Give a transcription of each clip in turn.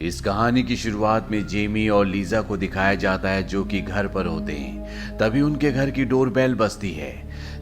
इस कहानी की शुरुआत में जेमी और लीजा को दिखाया जाता है जो कि घर पर होते हैं। तभी उनके घर की डोरबेल बजती है।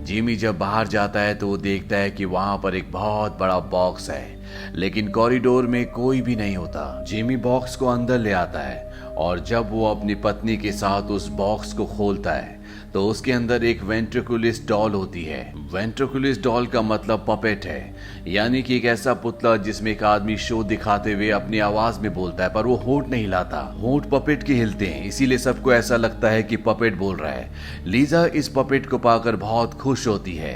जेमी जब बाहर जाता है तो वो देखता है कि वहां पर एक बहुत बड़ा बॉक्स है, लेकिन कॉरिडोर में कोई भी नहीं होता। जेमी बॉक्स को अंदर ले आता है और जब वो अपनी पत्नी के साथ उस बॉक्स को खोलता है तो उसके अंदर एक वेंट्रिकुलिस्ट डॉल होती है। वेंट्रिकुलिस्ट डॉल का मतलब पपेट है, यानी कि एक ऐसा पुतला जिसमें एक आदमी शो दिखाते हुए अपनी आवाज में बोलता है पर वो होंठ नहीं हिलाता। होंठ पपेट के हिलते हैं, इसीलिए सबको ऐसा लगता है कि पपेट बोल रहा है। लीजा इस पपेट को पाकर बहुत खुश होती है।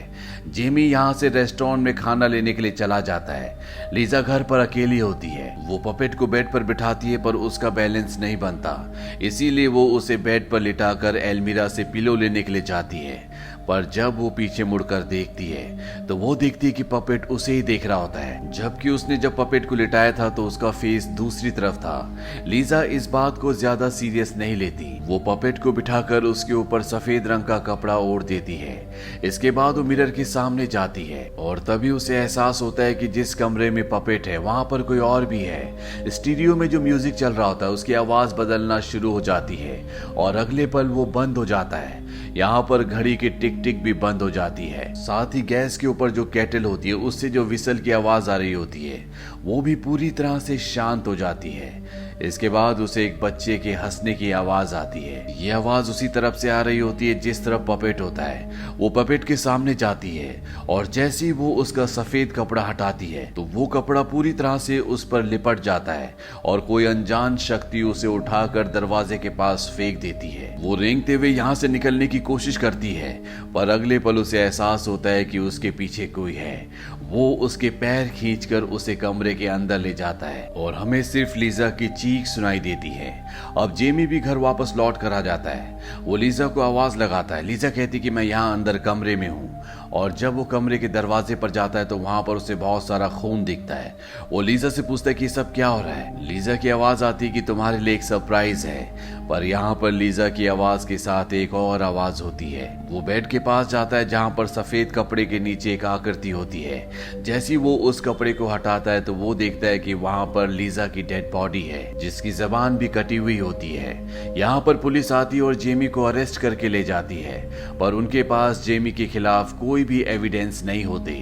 जेमी यहाँ से रेस्टोरेंट में खाना लेने के लिए चला जाता है। लीजा घर पर अकेली होती है। वो पपेट को बेड पर बिठाती है पर उसका बैलेंस नहीं बनता, इसीलिए वो उसे बेड पर लिटाकर एल्मीरा से पिलो लेने के लिए जाती है। पर जब वो पीछे मुड़कर देखती है तो वो देखती है कि पपेट उसे ही देख रहा होता है, जबकि उसने जब पपेट को लिटाया था तो उसका फेस दूसरी तरफ था। लीजा इस बात को ज्यादा सीरियस नहीं लेती। वो पपेट को बिठाकर उसके ऊपर सफेद रंग का कपड़ा ओढ़ देती है। इसके बाद वो मिरर के सामने जाती है और तभी उसे एहसास होता है कि जिस कमरे में पपेट है वहां पर कोई और भी है। स्टीरियो में जो म्यूजिक चल रहा होता है उसकी आवाज बदलना शुरू हो जाती है और अगले पल वो बंद हो जाता है। यहाँ पर घड़ी की टिक टिक भी बंद हो जाती है। साथ ही गैस के ऊपर जो केटल होती है उससे जो विसल की आवाज आ रही होती है वो भी पूरी तरह से शांत हो जाती है। इसके बाद उसे एक बच्चे के हंसने की आवाज आती है। ये आवाज उसी तरफ से आ रही होती है जिस तरफ पपेट होता है। वो पपेट के सामने जाती है और जैसे ही वो उसका सफेद कपड़ा हटाती है तो वो कपड़ा पूरी तरह से उस पर लिपट जाता है और कोई अनजान शक्ति उसे उठाकर दरवाजे के पास फेंक देती है। वो रेंगते हुए यहाँ से निकलने की कोशिश करती है पर अगले पल उसे एहसास होता है कि उसके पीछे कोई है। वो उसके पैर खींचकर उसे कमरे के अंदर ले जाता है और हमें सिर्फ लीजा की चीख सुनाई देती है। अब जेमी भी घर वापस लौट कर आ जाता है। वो लीजा को आवाज लगाता है। लीजा कहती कि मैं यहाँ अंदर कमरे में हूँ और जब वो कमरे के दरवाजे पर जाता है तो वहां पर उसे बहुत सारा खून दिखता है। वो लीजा से पूछता है कि सब क्या हो रहा है। लीजा की आवाज आती है कि तुम्हारे लिए एक सरप्राइज है। पर यहाँ पर लीजा की आवाज के साथ एक और आवाज होती है। वो बेड के पास जाता है जहाँ पर सफेद कपड़े के नीचे एक आकृति होती है। जैसे वो उस कपड़े को हटाता है तो वो देखता है कि वहां पर लीजा की डेड बॉडी है जिसकी जबान भी कटी हुई होती है। यहाँ पर पुलिस आती और जेमी को अरेस्ट करके ले जाती है पर उनके पास जेमी के खिलाफ कोई भी एविडेंस नहीं होते,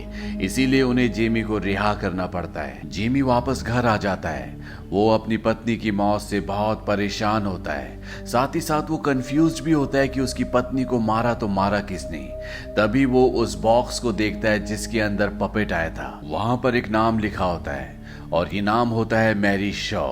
इसीलिए उन्हें जेमी को रिहा करना पड़ता है। जेमी वापस घर आ जाता है। वो अपनी पत्नी की मौत से बहुत परेशान होता है। साथ ही साथ वो कंफ्यूज भी होता है कि उसकी पत्नी को मारा तो मारा किसने। तभी वो उस बॉक्स को देखता है जिसके अंदर पपेट आया था। वहां पर एक नाम लिखा होता है और ये नाम होता है मैरी शॉ।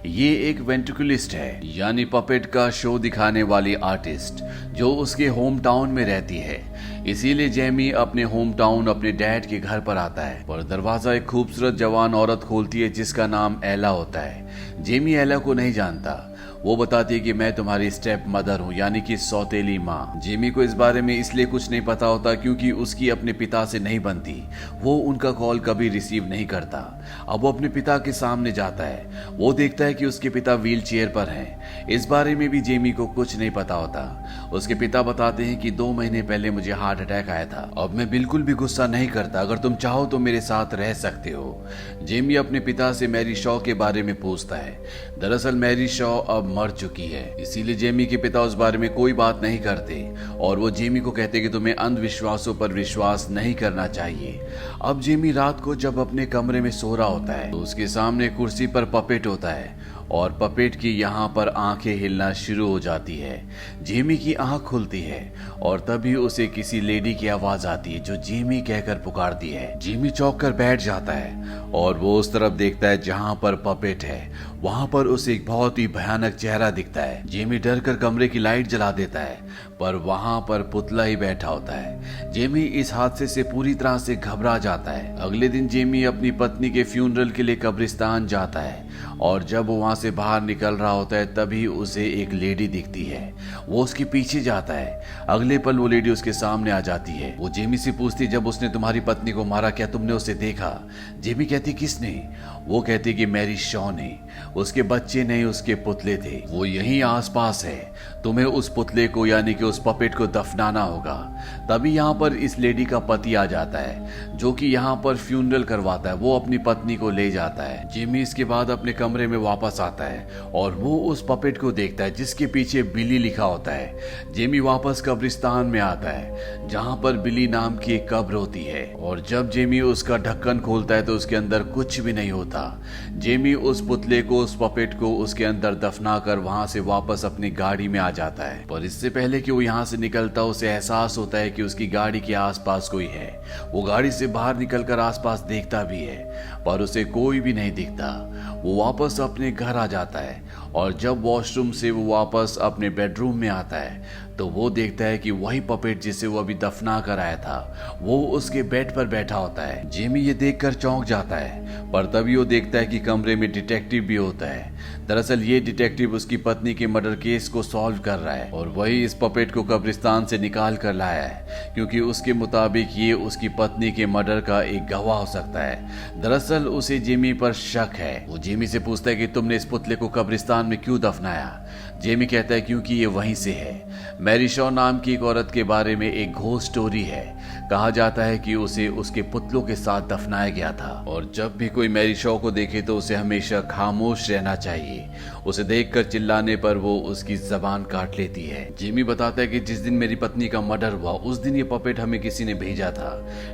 ये एक वेंट्रिकुलिस्ट है, यानी पपेट का शो दिखाने वाली आर्टिस्ट जो उसके होम टाउन में रहती है। इसीलिए जेमी अपने होम टाउन अपने डैड के घर पर आता है पर दरवाजा एक खूबसूरत जवान औरत खोलती है जिसका नाम एला होता है। जेमी एला को नहीं जानता। वो बताती है कि मैं तुम्हारी स्टेप मदर हूँ, यानी कि सौतेली माँ। जेमी को इस बारे में इसलिए कुछ नहीं पता होता क्योंकि उसकी अपने पिता से नहीं बनती। वो उनका कॉल कभी रिसीव नहीं करता। अब वो अपने पिता के सामने जाता है। वो देखता है कि उसके पिता व्हील चेयर पर हैं। इस बारे में भी जेमी को कुछ नहीं पता होता। उसके पिता बताते हैं कि 2 महीने पहले मुझे हार्ट अटैक आया था। अब मैं बिल्कुल भी गुस्सा नहीं करता, अगर तुम चाहो तो मेरे साथ रह सकते हो। जेमी अपने पिता से मैरी शॉ के बारे में पूछता है। दरअसल मैरी शॉ अब मर चुकी है, इसीलिए जेमी के पिता उस बारे में कोई बात नहीं करते और वो जेमी को कहते कि तुम्हें अंधविश्वासों पर विश्वास नहीं करना चाहिए। अब जेमी रात को जब अपने कमरे में सो रहा होता है तो उसके सामने कुर्सी पर पपेट होता है और पपेट की यहाँ पर आंखें हिलना शुरू हो जाती है। जेमी की आंख खुलती है और तभी उसे किसी लेडी की आवाज आती है जो जेमी कहकर पुकारती है। जेमी चौंक कर बैठ जाता है और वो उस तरफ देखता है जहाँ पर पपेट है। वहां पर उसे एक बहुत ही भयानक चेहरा दिखता है। जेमी डर कर कमरे की लाइट जला देता है पर वहां पर पुतला ही बैठा होता है। जेमी इस हादसे से पूरी तरह से घबरा जाता है। अगले दिन जेमी अपनी पत्नी के फ्यूनरल के लिए कब्रिस्तान जाता है और जब वो वहां से बाहर निकल रहा होता है तभी उसे एक लेडी दिखती है। वो उसके पीछे जाता है। अगले पल वो लेडी उसके सामने आ जाती है। वो जेमी से पूछती, जब उसने तुम्हारी पत्नी को मारा क्या तुमने उसे देखा? जेमी कहती, किसने? वो कहती कि मैरी शॉ ने। उसके बच्चे नहीं, उसके पुतले थे, वो यहीं आसपास है, तुम्हें उस पुतले को यानी कि उस पपेट को दफनाना होगा। तभी यहाँ पर इस लेडी का पति आ जाता है जो कि यहाँ पर फ्यूनरल करवाता है, वो अपनी पत्नी को ले जाता है। जिमी इसके बाद अपने कमरे में वापस आता है और वो उस पपेट को देखता है जिसके पीछे बिली लिखा होता है। जिमी वापस कब्रिस्तान में आता है जहाँ पर बिली नाम की एक कब्र होती है और जब जिमी उसका ढक्कन खोलता है तो उसके अंदर कुछ भी नहीं होता। जिमी उस पुतले को, उस पपेट को उसके अंदर दफना कर वहां से वापस अपनी गाड़ी में आ जाता है। पर इससे पहले कि वो यहाँ से निकलता, उसे एहसास होता है कि उसकी गाड़ी के आसपास कोई है। वो गाड़ी से बाहर निकलकर आसपास देखता भी है पर उसे कोई भी नहीं दिखता। वो वापस अपने घर आ जाता है और जब वॉशरूम से वो वापस अपने बेडरूम में आता है तो वो देखता है कि वही पपेट जिसे वो अभी दफना कर आया था वो उसके बेड पर बैठा होता है। जिमी ये देखकर चौंक जाता है पर तभी वो देखता है कि कमरे में डिटेक्टिव भी होता है। दरअसल ये डिटेक्टिव उसकी पत्नी के मर्डर केस को सॉल्व कर रहा है और वही इस पपेट को कब्रिस्तान से निकाल कर लाया है क्योंकि उसके मुताबिक ये उसकी पत्नी के मर्डर का एक गवाह हो सकता है। दरअसल उसे जिमी पर शक है। वो जिमी से पूछता है कि तुमने इस पुतले को कब्रिस्तान में क्यों दफनाया। जेमी कहता है क्योंकि ये वहीं से है। मैरी शॉ नाम की एक औरत के बारे में एक घोस्ट स्टोरी है। कहा जाता है कि उसे उसके पुतलों के साथ दफनाया गया था और जब भी कोई मैरी शॉ को देखे तो उसे हमेशा खामोश रहना चाहिए। उसे देखकर चिल्लाने पर वो उसकी जबान काट लेती है। जेमी बताता है कि जिस दिन मेरी पत्नी का मर्डर हुआ उस दिन ये पपेट हमें किसी ने भेजा था।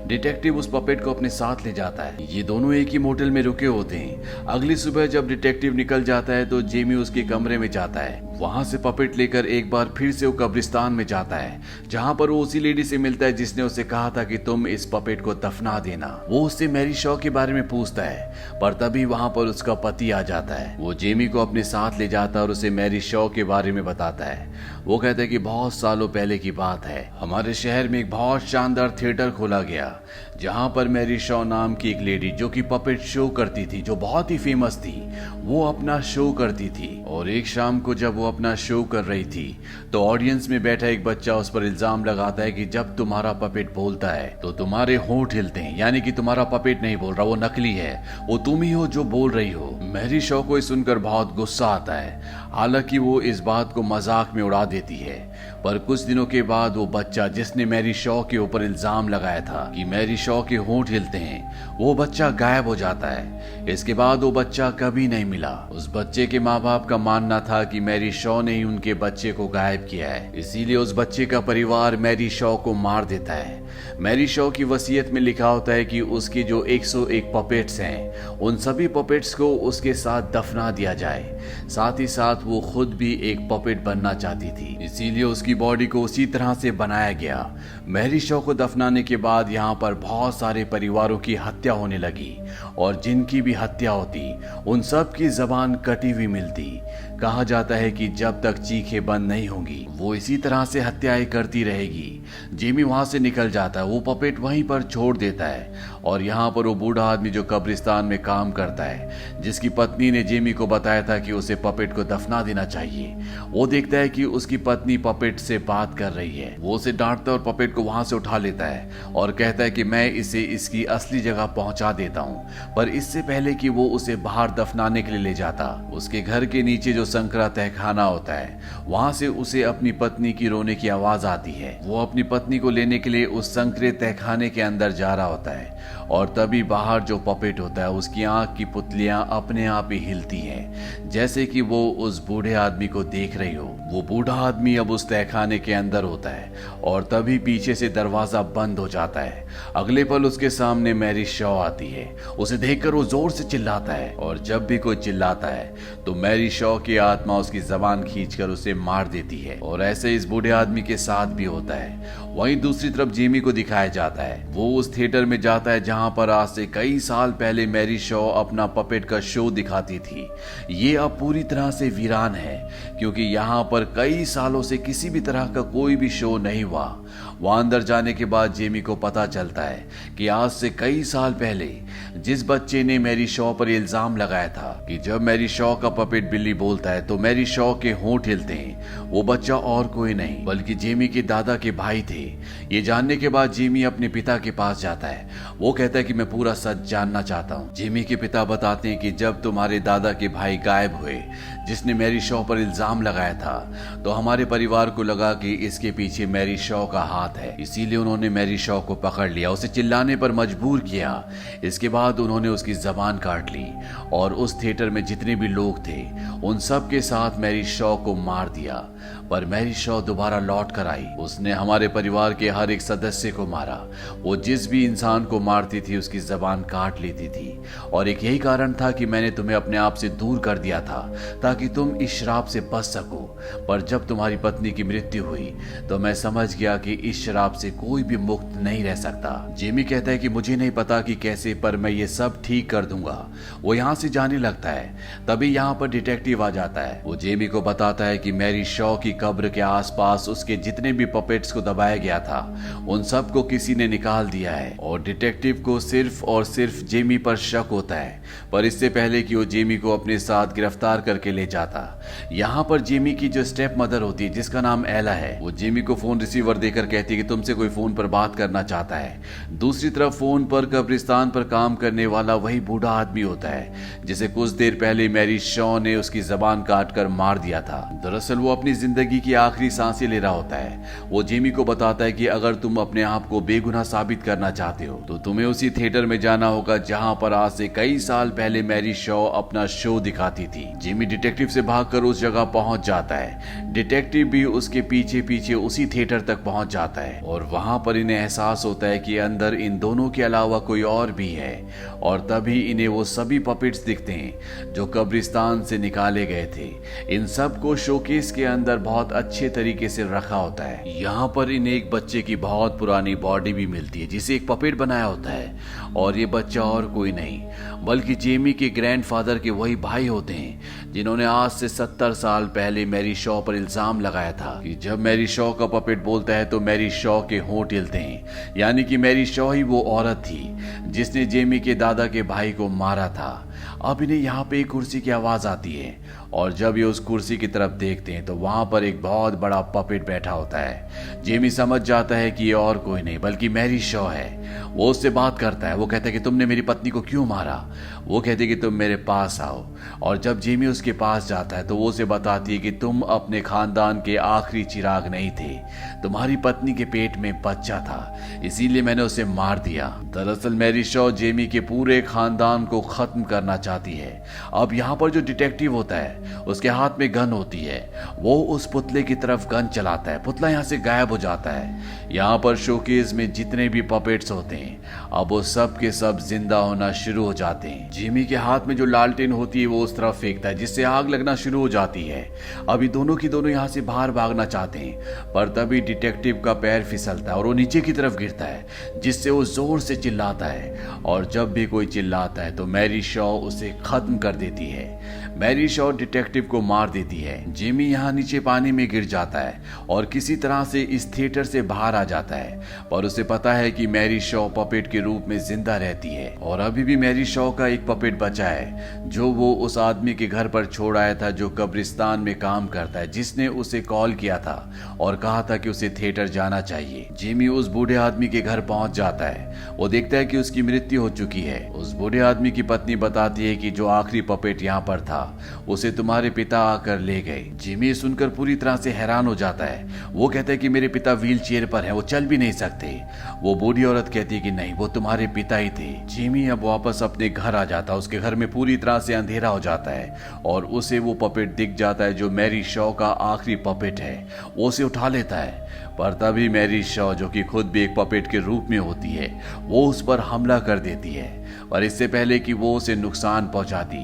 डिटेक्टिव उस पपेट को अपने साथ ले जाता है। ये दोनों एक ही मोटेल में रुके होते हैं। अगली सुबह जब डिटेक्टिव निकल जाता है तो जेमी उसके कमरे में जाता है। वहां से पपेट लेकर एक बार फिर से वो कब्रिस्तान में जाता है जहां पर वो उसी लेडी से मिलता है जिसने उसे कहा था कि तुम इस पपेट को दफना देना। वो उससे मैरी शॉ के बारे में पूछता है पर तभी वहां पर उसका पति आ जाता है। वो जेमी को अपने साथ ले जाता है और उसे मैरी शॉ के बारे में बताता है। वो कहता है कि बहुत सालों पहले की बात है, हमारे शहर में एक बहुत शानदार थिएटर खोला गया जहां पर मैरी शॉ नाम की एक लेडी जो कि पपेट शो करती थी, जो बहुत ही फेमस थी, वो अपना शो करती थी। और एक शाम को जब वो अपना शो कर रही थी तो ऑडियंस में बैठा एक बच्चा उस पर इल्जाम लगाता है कि जब तुम्हारा पपेट बोलता है तो तुम्हारे होंठ हिलते हैं, यानी कि तुम्हारा पपेट नहीं बोल रहा, वो नकली है, वो तुम ही हो जो बोल रही हो। मैरी शॉ को सुनकर बहुत गुस्सा आता है। हालांकि वो इस बात को मजाक में उड़ा देती है पर कुछ दिनों के बाद वो बच्चा जिसने मैरी शॉ के ऊपर इल्जाम लगाया था कि मैरी शॉ के होंठ हिलते हैं, वो बच्चा गायब हो जाता है। इसके बाद वो बच्चा कभी नहीं मिला। उस बच्चे के माँ बाप का मानना था कि मैरी शॉ ने ही उनके बच्चे को गायब किया है, इसीलिए उस बच्चे का परिवार मैरी शॉ को मार देता है। मैरी शॉ की वसीयत में लिखा होता है कि उसके जो 101 पपेट्स हैं उन सभी पपेट्स को उसके साथ दफना दिया जाए। साथ ही साथ वो खुद भी एक पपेट बनना चाहती थी, इसीलिए उसकी बॉडी को उसी तरह से बनाया गया। मैरी शॉ को दफनाने के बाद यहाँ पर बहुत सारे परिवारों की हत्या होने लगी और जिनकी भी हत्या होती उन सब की जबान कटी हुई मिलती। कहा जाता है कि जब तक चीखें बंद नहीं होंगी वो इसी तरह से हत्याएं करती रहेगी। जेमी वहां से निकल जाता है, वो पपेट वहीं पर छोड़ देता है और यहाँ पर वो बूढ़ा आदमी जो कब्रिस्तान में काम करता है, जिसकी पत्नी ने जेमी को बताया था कि उसे पपेट को दफना देना चाहिए, वो देखता है कि उसकी पत्नी पपेट से बात कर रही है। वो उसे डांटता है और पपेट को वहां से उठा लेता है और कहता है कि मैं इसे इसकी असली जगह पहुंचा देता हूँ। पर इससे पहले कि वो उसे बाहर दफनाने के लिए ले जाता, उसके घर के नीचे जो संकरा तहखाना होता है वहां से उसे अपनी पत्नी की रोने की आवाज आती है। वो अपनी पत्नी को लेने के लिए उस संकरे तहखाने के अंदर जा रहा होता है और तभी बाहर जो पपेट होता है उसकी आंख की पुतलियां अपने आप ही हिलती हैं जैसे कि वो उस बूढ़े आदमी को देख रही हो। वो बूढ़ा आदमी अब उस तहखाने के अंदर होता है और तभी पीछे से दरवाजा बंद हो जाता है। अगले पल उसके सामने मैरी शॉ आती है। उसे देखकर वो जोर से चिल्लाता है और जब भी कोई चिल्लाता है तो मैरी शॉ की आत्मा उसकी जबान खींचकर उसे मार देती है और ऐसे इस बूढ़े आदमी के साथ भी होता है। वहीं दूसरी तरफ जेमी को दिखाया जाता है। वो उस थिएटर में जाता है जहां पर आज से कई साल पहले मैरी शॉ अपना पपेट का शो दिखाती थी। ये अब पूरी तरह से वीरान है क्योंकि यहाँ पर कई सालों से किसी भी तरह का कोई भी शो नहीं हुआ वहां अंदर जाने के बाद जेमी को पता चलता है कि आज से कई साल पहले जिस बच्चे ने मैरी शॉ पर इल्जाम लगाया था कि जब मैरी शॉ का पपेट बिल्ली बोलता है तो मैरी शॉ के होंठ हिलते हैं, वो बच्चा और कोई नहीं बल्कि जेमी के दादा के भाई थे। ये जानने के बाद जेमी अपने पिता के पास जाता है। वो कहता है कि मैं पूरा सच जानना चाहता हूँ। जेमी के पिता बताते हैं कि जब तुम्हारे दादा के भाई गायब हुए, जिसने मैरी शॉ पर इल्जाम लगाया था, तो हमारे परिवार को लगा कि इसके पीछे मैरी शॉ का हाथ है। इसीलिए उन्होंने मैरी शॉ को पकड़ लिया, उसे चिल्लाने पर मजबूर किया। इसके बाद उन्होंने उसकी जबान काट ली और उस थिएटर में जितने भी लोग थे उन सब के साथ मैरी शॉ को मार दिया। पर मैरी शॉ दोबारा लौट कर आई। उसने हमारे परिवार के हर एक सदस्य को मारा। वो जिस भी इंसान को मारती थी उसकी जबान काट लेती थी और एक यही कारण था कि मैंने तुम्हें अपने आप से दूर कर दिया था ताकि तुम इस श्राप से बच सको। पर जब तुम्हारी पत्नी की मृत्यु हुई तो मैं समझ गया कि इस श्राप से कोई भी मुक्त नहीं रह सकता। जेमी कहता है कि मुझे नहीं पता कि कैसे, पर मैं ये सब ठीक कर दूंगा। वो यहाँ से जाने लगता है। तभी यहाँ पर डिटेक्टिव आ जाता है। वो जेमी को बताता है कि मैरी शॉ की कब्र के आसपास उसके जितने भी पपेट्स को दबाया गया था उन सब को किसी ने निकाल दिया है और डिटेक्टिव को सिर्फ और सिर्फ जेमी पर शक होता है। पर इससे पहले कि वो जेमी को अपने साथ गिरफ्तार करके ले जाता, यहाँ पर जेमी की जो स्टेप मदर होती है जिसका नाम एला है, वो जेमी को फोन रिसीवर देकर कहती है कि तुमसे कोई फोन पर बात करना चाहता है। दूसरी तरफ फोन पर कब्रिस्तान पर काम करने वाला वही बूढ़ा आदमी होता है जिसे कुछ देर पहले मैरी शॉ ने उसकी जबान काट कर मार दिया था। दरअसल वो अपनी जिंदगी की आखिरी सांसें ले रहा होता है। वो जेमी को बताता है कि अगर तुम अपने आप को बेगुनाह साबित करना चाहते हो तो तुम्हें उसी थिएटर में जाना होगा जहां पर आज से कई साल पहले मैरी शॉ अपना शो दिखाती थी। जेमी डिटेक्टिव से भागकर उस जगह पहुंच जाता है। डिटेक्टिव भी उसके पीछे पीछे उसी थिएटर तक पहुंच जाता है और वहां पर इन्हें एहसास होता है कि अंदर इन दोनों के अलावा कोई और भी है। और तभी इन्हें वो सभी पपेट्स दिखते हैं जो कब्रिस्तान से निकाले गए थे। इन सब को शोकेस के अंदर बहुत अच्छे तरीके से रखा होता है। यहाँ पर इन्हें एक बच्चे की बहुत पुरानी बॉडी भी मिलती है जिसे एक पपेट बनाया होता है और ये बच्चा और कोई नहीं बल्कि जेमी के ग्रैंडफादर के वही भाई होते हैं जिन्होंने आज से 70 साल पहले मैरी शॉ पर इल्जाम लगाया था कि जब मैरी शॉ का पपेट बोलता है तो मैरी शॉ के होंठ हिलते हैं। यानी कि मैरी शॉ ही वो औरत थी जिसने जेमी के दादा के भाई को मारा था। अब इन्हें यहाँ पे एक कुर्सी की आवाज आती है और जब ये उस कुर्सी की तरफ देखते हैं तो वहां पर एक बहुत बड़ा पपेट बैठा होता है। जेमी समझ जाता है कि ये और कोई नहीं बल्कि मैरी शॉ है। वो उससे बात करता है। वो कहता है कि तुमने मेरी पत्नी को क्यों मारा। वो कहती है कि तुम मेरे पास आओ और जब जेमी उसके पास जाता है तो वो उसे बताती है कि तुम अपने खानदान के आखिरी चिराग नहीं थे, तुम्हारी पत्नी के पेट में बच्चा था, इसीलिए मैंने उसे मार दिया। दरअसल मैरी शॉ जेमी के पूरे खानदान को खत्म करना चाहती है। अब यहाँ पर जो डिटेक्टिव होता है उसके हाथ में गन होती है। वो उस पुतले की तरफ गन चलाता है। पुतला यहाँ से गायब हो जाता है। यहाँ पर शोकेस में जितने भी पपेट्स होते हैं अब वो सब के सब जिंदा होना शुरू हो जाते हैं। जिमी के हाथ में जो लालटेन होती है वो उस तरफ फेंकता है जिससे आग लगना शुरू हो जाती है। अभी दोनों की दोनों यहाँ से बाहर भागना चाहते हैं पर तभी डिटेक्टिव का पैर फिसलता है और वो नीचे की तरफ गिरता है जिससे वो जोर से चिल्लाता है और जब भी कोई चिल्लाता है तो मैरी शॉ उसे खत्म कर देती है। मैरी शॉ डिटेक्टिव को मार देती है। जिमी यहाँ नीचे पानी में गिर जाता है और किसी तरह से इस थिएटर से बाहर आ जाता है पर उसे पता है कि मैरी शॉ पपेट के रूप में जिंदा रहती है और अभी भी मैरी शॉ का एक पपेट बचा है जो वो उस आदमी के घर पर छोड़ आया था जो कब्रिस्तान में काम करता है, जिसने उसे कॉल किया था और कहा था कि उसे थिएटर जाना चाहिए। जिमी उस बूढ़े आदमी के घर पहुंच जाता है। वो देखता है कि उसकी मृत्यु हो चुकी है। उस बूढ़े आदमी की पत्नी बताती है कि जो आखिरी पपेट यहाँ पर था उसे तुम्हारे पिता आकर ले गए। जिमी सुनकर पूरी तरह से हैरान हो जाता है। वो कहता है कि मेरे पिता व्हील चेयर पर हैं, वो चल भी नहीं सकते। वो बूढ़ी औरत कहती है कि नहीं, वो तुम्हारे पिता ही थे। जिमी अब वापस अपने घर आ जाता है। उसके घर में पूरी तरह से अंधेरा हो जाता है और उसे वो पपेट दिख जाता है जो मैरी शॉ का आखिरी पपेट है। वो उसे उठा लेता है पर तभी मैरी शॉ, जो कि खुद भी एक पपेट के रूप में होती है, वो उस पर हमला कर देती है। और इससे पहले कि वो उसे नुकसान पहुंचाती,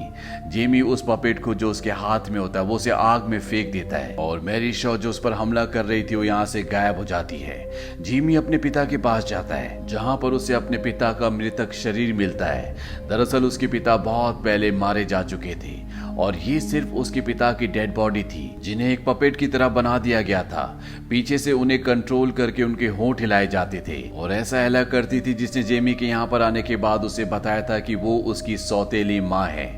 जेमी उस पपेट को जो उसके हाथ में होता है वो उसे आग में फेंक देता है और मैरी शॉ जो उस पर हमला कर रही थी वो यहाँ से गायब हो जाती है। जेमी अपने पिता के पास जाता है जहाँ पर उसे अपने पिता का मृतक शरीर मिलता है। दरअसल उसके पिता बहुत पहले मारे जा चुके थे और ये सिर्फ उसके पिता की डेड बॉडी थी जिन्हें एक पपेट की तरह बना दिया गया था। पीछे से उन्हें कंट्रोल करके उनके होंठ हिलाए जाते थे और ऐसा एला करती थी जिसने जेमी के यहाँ पर आने के बाद उसे बताया था कि वो उसकी सौतेली माँ है।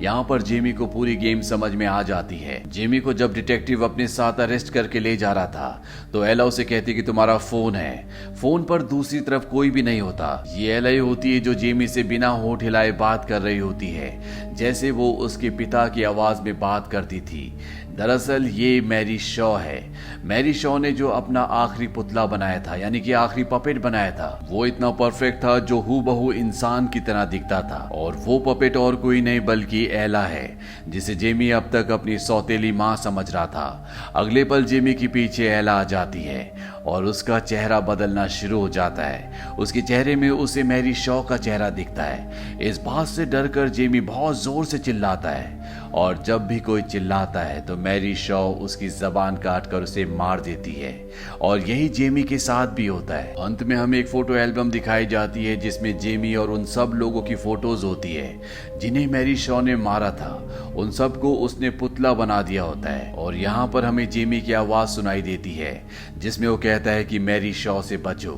यहाँ पर जेमी को पूरी गेम समझ में आ जाती है। जेमी को जब डिटेक्टिव अपने साथ अरेस्ट करके ले जा रहा था तो एला उसे कहती कि तुम्हारा फोन है। फोन पर दूसरी तरफ कोई भी नहीं होता। ये एला ही होती है जो जेमी से बिना होंठ हिलाए बात कर रही होती है, जैसे वो उसके पिता की आवाज में बात करती थी। दरअसल ये मैरी शॉ है। मैरी शॉ ने जो अपना आखिरी पुतला बनाया था, यानी कि आखिरी पपेट बनाया था, वो इतना परफेक्ट था जो हूबहू इंसान की तरह दिखता था। और वो पपेट और कोई नहीं बल्कि एला है, जिसे जेमी अब तक अपनी सौतेली माँ समझ रहा था। अगले पल जेमी के पीछे एला आ जाती है और उसका चेहरा बदलना शुरू हो जाता है। उसके चेहरे में उसे मैरी शॉ का चेहरा दिखता है। इस बात से डरकर जेमी बहुत जोर से चिल्लाता है और जब भी कोई चिल्लाता है तो मैरी शॉ उसकी जबान काट कर उसे मार देती है। और यही जेमी के साथ भी होता है। अंत में हमें एक फोटो एल्बम दिखाई जाती है जिसमें जेमी और उन सब लोगों की फोटोज होती है जिन्हें मैरी शॉ ने मारा था। उन सबको उसने पुतला बना दिया होता है और यहाँ पर हमें जेमी की आवाज सुनाई देती है जिसमें वो कहता है कि मैरी शॉ से बचो,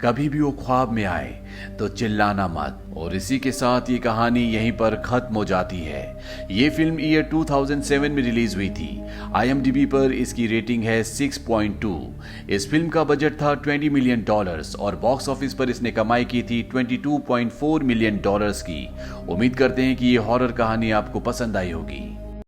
कभी भी वो ख्वाब में आए तो चिल्लाना मत। और इसी के साथ ये कहानी यहीं पर खत्म हो जाती है। ये फिल्म ईयर 2007 में रिलीज हुई थी। IMDb पर इसकी रेटिंग है 6.2। इस फिल्म का बजट था $20 मिलियन और बॉक्स ऑफिस पर इसने कमाई की थी $22.4 मिलियन की। उम्मीद करते हैं कि ये हॉरर कहानी आपको पसंद आई होगी।